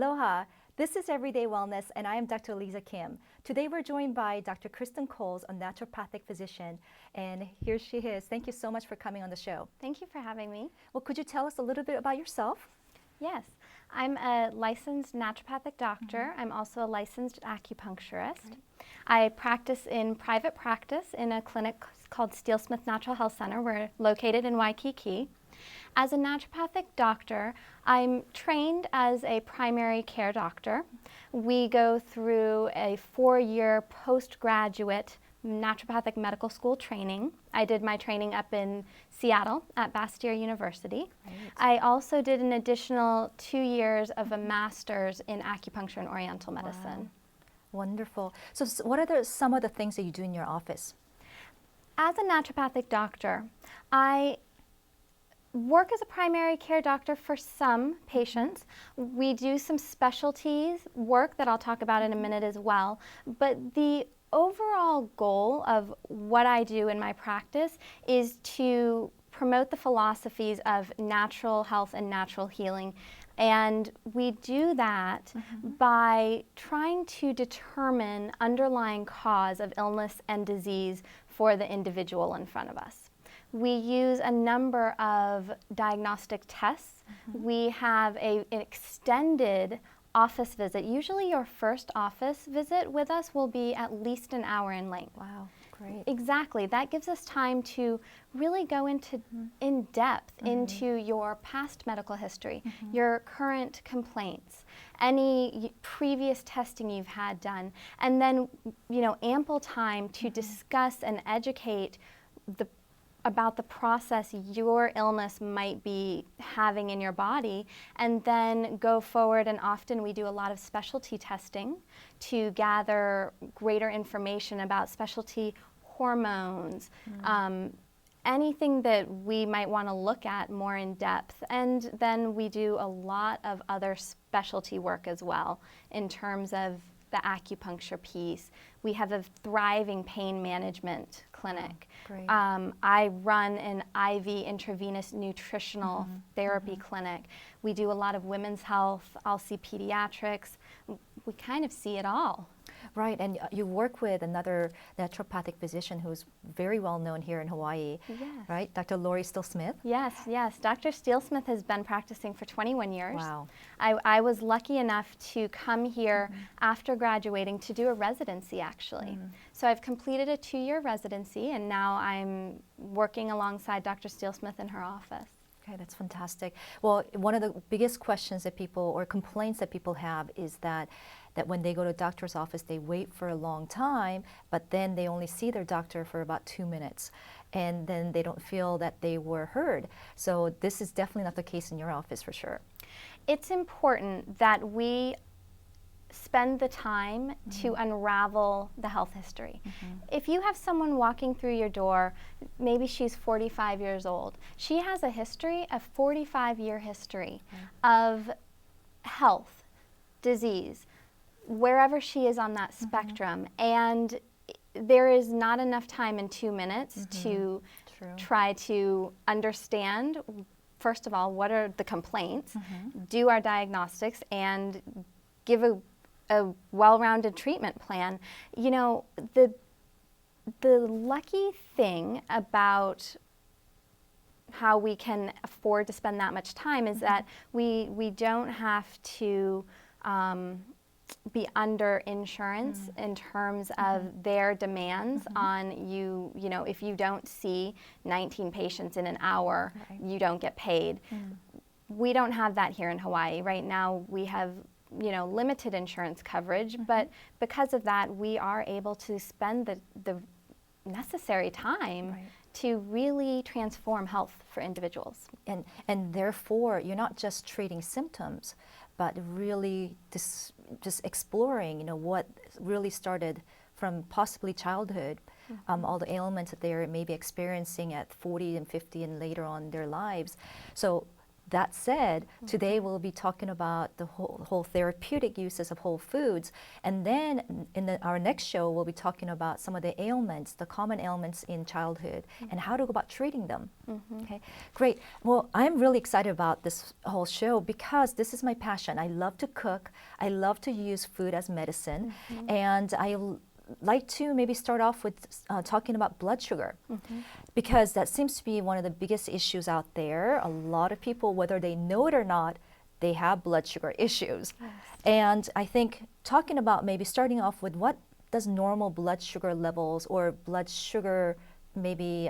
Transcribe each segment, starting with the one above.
Aloha. This is Everyday Wellness, and I am Dr. Lisa Kim. Today we're joined by Dr. Kristen Coles, a naturopathic physician, and here she is. Thank you so much for coming on the show. Thank you for having me. Well, could you tell us a little bit about yourself? Yes, I'm a licensed naturopathic doctor. I'm also a licensed acupuncturist. I practice in private practice in a clinic called Steelsmith Natural Health Center. We're located in Waikiki. As a naturopathic doctor, I'm trained as a primary care doctor. We go through a 4-year postgraduate naturopathic medical school training. I did my training up in Seattle at Bastyr University. Right. I also did an additional 2 years of a master's in acupuncture and oriental medicine. Wow. Wonderful. So what are some of the things that you do in your office? As a naturopathic doctor, I work as a primary care doctor for some patients. We do some specialties work that I'll talk about in a minute as well. But the overall goal of what I do in my practice is to promote the philosophies of natural health and natural healing. And we do that by trying to determine underlying cause of illness and disease for the individual in front of us. We use a number of diagnostic tests. We have an extended office visit. Usually your first office visit with us will be at least an hour in length. Wow, great. Exactly. That gives us time to really go into in depth into your past medical history, your current complaints, any previous testing you've had done, and then ample time to discuss and educate about the process your illness might be having in your body, and then go forward. And often we do a lot of specialty testing to gather greater information about specialty hormones, anything that we might want to look at more in depth. And then we do a lot of other specialty work as well in terms of the acupuncture piece. We have a thriving pain management clinic. Great. I run an IV intravenous nutritional therapy clinic. We do a lot of women's health. I'll see pediatrics. We kind of see it all. Right, and you work with another naturopathic physician who's very well known here in Hawaii, Yes. right? Dr. Lori Steelsmith. Yes, yes. Dr. Steelsmith has been practicing for 21 years. Wow. I was lucky enough to come here after graduating to do a residency, actually. So I've completed a 2-year residency, and now I'm working alongside Dr. Steelsmith in her office. Okay, that's fantastic. Well, one of the biggest questions that people, or complaints that people have, is that when they go to a doctor's office, they wait for a long time, but then they only see their doctor for about 2 minutes, and then they don't feel that they were heard. So this is definitely not the case in your office, for sure. It's important that we spend the time to unravel the health history. If you have someone walking through your door, maybe she's 45 years old, she has a history, a 45-year history of health, disease, wherever she is on that spectrum, and there is not enough time in 2 minutes to try to understand, first of all, what are the complaints, do our diagnostics, and give a well-rounded treatment plan. You know, the lucky thing about how we can afford to spend that much time is that we don't have to be under insurance in terms of their demands on you. You know, if you don't see 19 patients in an hour, you don't get paid. We don't have that here in Hawaii. Right now we have limited insurance coverage, but because of that, we are able to spend the necessary time to really transform health for individuals. And therefore, you're not just treating symptoms, but really just exploring, what really started from possibly childhood, all the ailments that they're maybe experiencing at 40 and 50 and later on in their lives. So That said, today we'll be talking about the whole therapeutic uses of whole foods. And then in our next show, we'll be talking about some of the ailments, the common ailments in childhood, and how to go about treating them. Okay, great. Well, I'm really excited about this whole show because this is my passion. I love to cook. I love to use food as medicine. And I like to maybe start off with talking about blood sugar, because that seems to be one of the biggest issues out there. A lot of people, whether they know it or not, they have blood sugar issues. Yes. And I think talking about maybe starting off with what does normal blood sugar levels or blood sugar maybe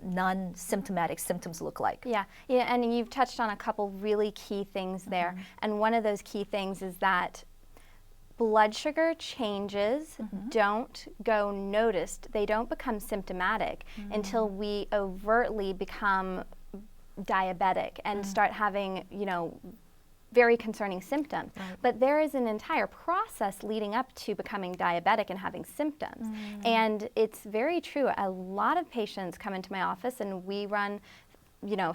non-symptomatic symptoms look like. Yeah, and you've touched on a couple really key things there. And one of those key things is that blood sugar changes don't go noticed. They don't become symptomatic until we overtly become diabetic and start having, very concerning symptoms. But there is an entire process leading up to becoming diabetic and having symptoms. And it's very true. A lot of patients come into my office and we run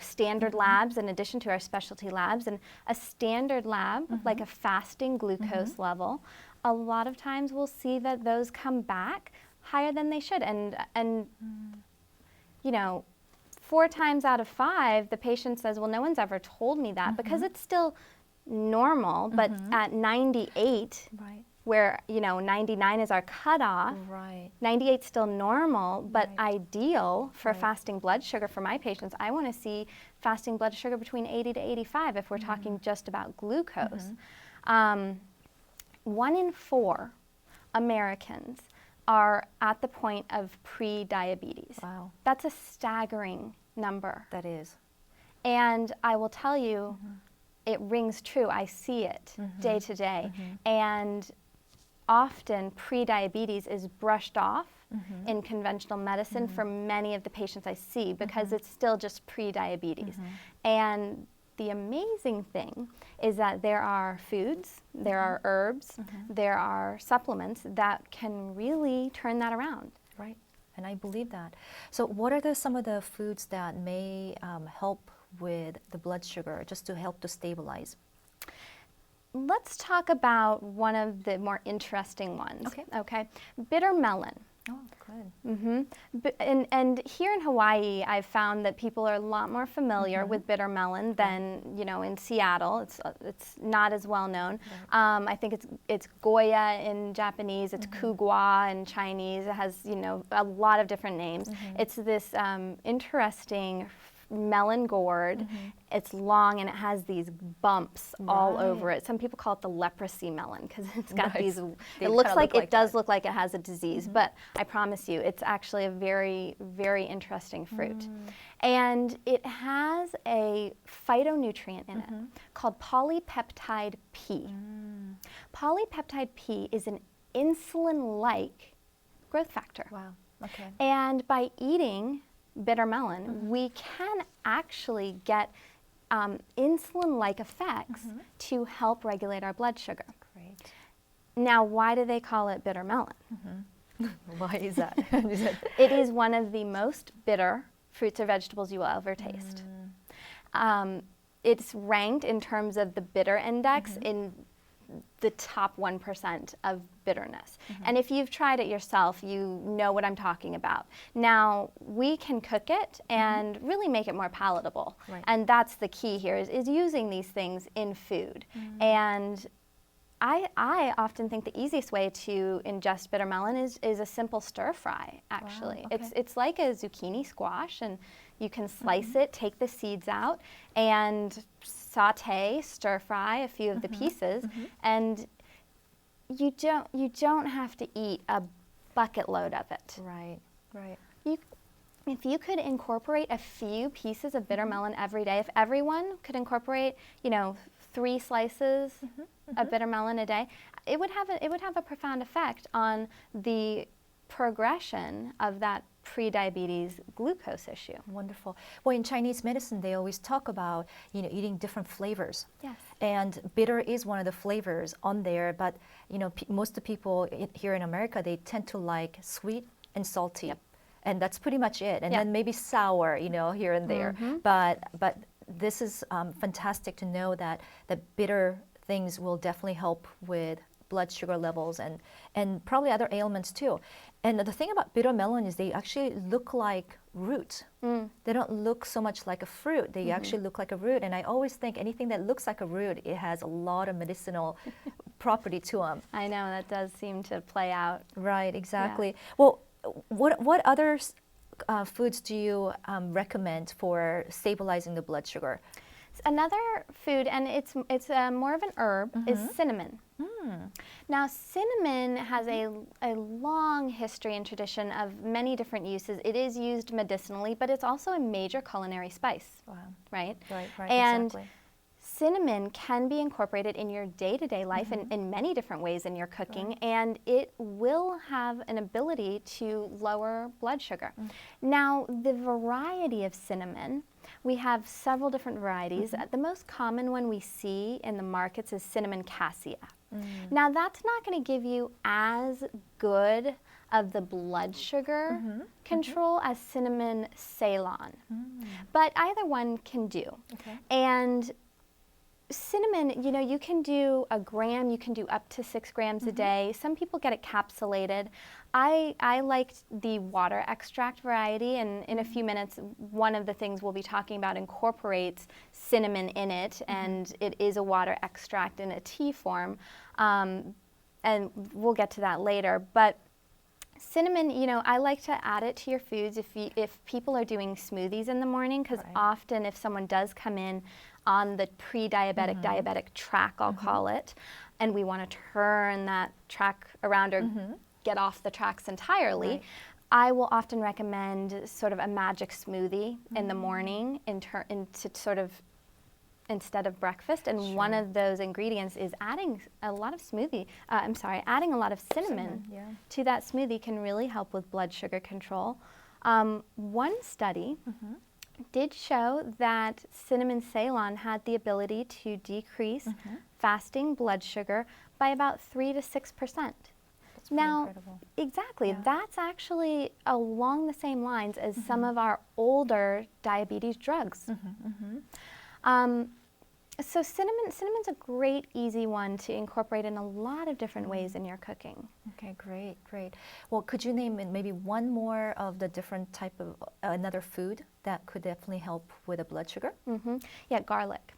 standard labs in addition to our specialty labs. And a standard lab, like a fasting glucose level, a lot of times we'll see that those come back higher than they should. And 4 times out of 5, the patient says, well, no one's ever told me that, because it's still normal, but at 98, where 99 is our cutoff. 98 is still normal, but ideal for fasting blood sugar for my patients. I want to see fasting blood sugar between 80 to 85 if we're talking just about glucose. 1 in 4 Americans are at the point of pre-diabetes. Wow. That's a staggering number. That is. And I will tell you, it rings true. I see it day to day. And often pre-diabetes is brushed off in conventional medicine for many of the patients I see, because it's still just pre-diabetes. And the amazing thing is that there are foods, there are herbs, there are supplements that can really turn that around. Right, and I believe that. So what are some of the foods that may help with the blood sugar, just to help to stabilize? Let's talk about one of the more interesting ones. Okay. Bitter melon. Oh, good. And here in Hawaii, I've found that people are a lot more familiar with bitter melon than in Seattle. It's not as well known. I think it's Goya in Japanese. It's Kugwa in Chinese. It has a lot of different names. It's this interesting melon gourd. It's long and it has these bumps all over it. Some people call it the leprosy melon because it's got these, it looks like it does look like it has a disease, but I promise you it's actually a very, very interesting fruit. And it has a phytonutrient in it called polypeptide P. Polypeptide P is an insulin-like growth factor. Wow, okay. And by eating bitter melon, we can actually get insulin-like effects to help regulate our blood sugar. Great. Now, why do they call it bitter melon? Why is that? It is one of the most bitter fruits or vegetables you will ever taste. It's ranked in terms of the bitter index in the top 1% of bitterness. And if you've tried it yourself, you know what I'm talking about. Now, we can cook it and really make it more palatable. And that's the key here, is using these things in food. And I often think the easiest way to ingest bitter melon is a simple stir fry, actually. Wow, okay. It's like a zucchini squash, and you can slice it, take the seeds out, and saute, stir fry a few of the pieces, and you don't have to eat a bucket load of it. Right. If you could incorporate a few pieces of bitter melon every day, if everyone could incorporate, 3 slices of bitter melon a day, it would have a profound effect on the progression of that pre-diabetes glucose issue. Wonderful. Well, in Chinese medicine, they always talk about eating different flavors. Yes. And bitter is one of the flavors on there. But most of the people here in America, they tend to like sweet and salty, and that's pretty much it. And then maybe sour, here and there. But this is fantastic to know that bitter things will definitely help with blood sugar levels and probably other ailments too. And the thing about bitter melon is they actually look like root. They don't look so much like a fruit. They actually look like a root. And I always think anything that looks like a root, it has a lot of medicinal property to them. I know, that does seem to play out. Right, exactly. Yeah. Well, what other foods do you recommend for stabilizing the blood sugar? Another food, and it's more of an herb, is cinnamon. Now, cinnamon has a long history and tradition of many different uses. It is used medicinally, but it's also a major culinary spice. Wow. Right? Right, and exactly. Cinnamon can be incorporated in your day-to-day life in many different ways in your cooking, and it will have an ability to lower blood sugar. Now, the variety of cinnamon, we have several different varieties. The most common one we see in the markets is cinnamon cassia. Now, that's not going to give you as good of the blood sugar control as cinnamon Ceylon, but either one can do. And cinnamon, you know, you can do a gram, you can do up to 6 grams a day. Some people get it capsulated. I liked the water extract variety, and in a few minutes, one of the things we'll be talking about incorporates cinnamon in it, and it is a water extract in a tea form, and we'll get to that later. But cinnamon, you know, I like to add it to your foods if people are doing smoothies in the morning, because often if someone does come in on the pre-diabetic, diabetic track, I'll call it, and we want to turn that track around or get off the tracks entirely, I will often recommend sort of a magic smoothie in the morning to sort of instead of breakfast, and one of those ingredients is adding a lot of adding a lot of cinnamon to that smoothie can really help with blood sugar control. One study did show that cinnamon Ceylon had the ability to decrease fasting blood sugar by about 3 to 6%. Now, incredible. Exactly, that's actually along the same lines as some of our older diabetes drugs. So cinnamon's a great, easy one to incorporate in a lot of different ways in your cooking. Okay, great, great. Well, could you name maybe one more of the different type of another food that could definitely help with the blood sugar? Yeah, garlic.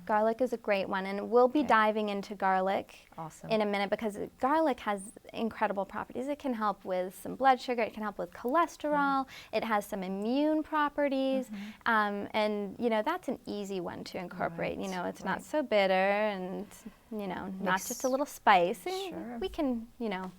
Garlic is a great one, and we'll be diving into garlic in a minute, because garlic has incredible properties. It can help with some blood sugar, it can help with cholesterol, it has some immune properties, and you know, that's an easy one to incorporate. You know, it's not so bitter, and you know, not just a little spice. We can, you know.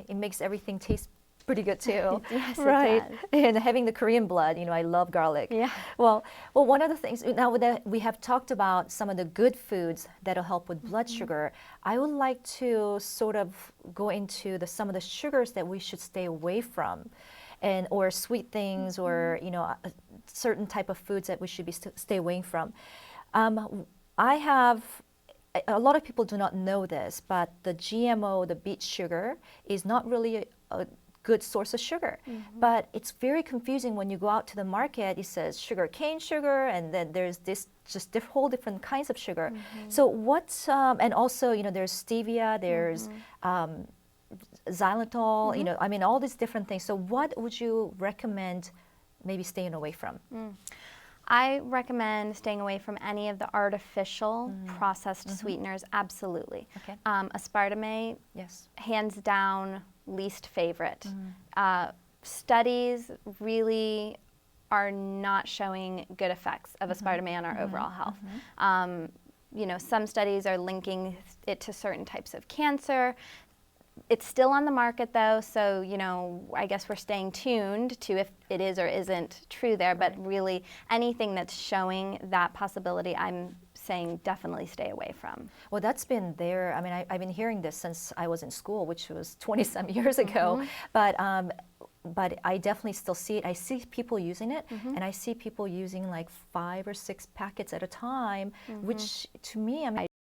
It makes everything taste pretty good too. Yes, right. It does. And having the Korean blood, you know, I love garlic. Yeah. Well, one of the things, now that we have talked about some of the good foods that'll help with blood sugar, I would like to sort of go into some of the sugars that we should stay away from, or sweet things, or, you know, a certain type of foods that we should stay away from. A lot of people do not know this, but the GMO, the beet sugar, is not really a good source of sugar. But it's very confusing when you go out to the market. It says sugar cane sugar, and then there's this just whole different kinds of sugar. So what's and also, you know, there's stevia, there's xylitol, you know, I mean, all these different things. So what would you recommend maybe staying away from? I recommend staying away from any of the artificial processed sweeteners, absolutely. Aspartame, hands down, least favorite. Studies really are not showing good effects of aspartame on our overall health. You know, some studies are linking it to certain types of cancer. It's still on the market though, so you know, I guess we're staying tuned to if it is or isn't true there, but really anything that's showing that possibility, I'm saying definitely stay away from. Well, that's been there. I mean, I've been hearing this since I was in school, which was 20-some years ago, but I definitely still see it. I see people using it, and I see people using like 5 or 6 packets at a time, which to me, I mean,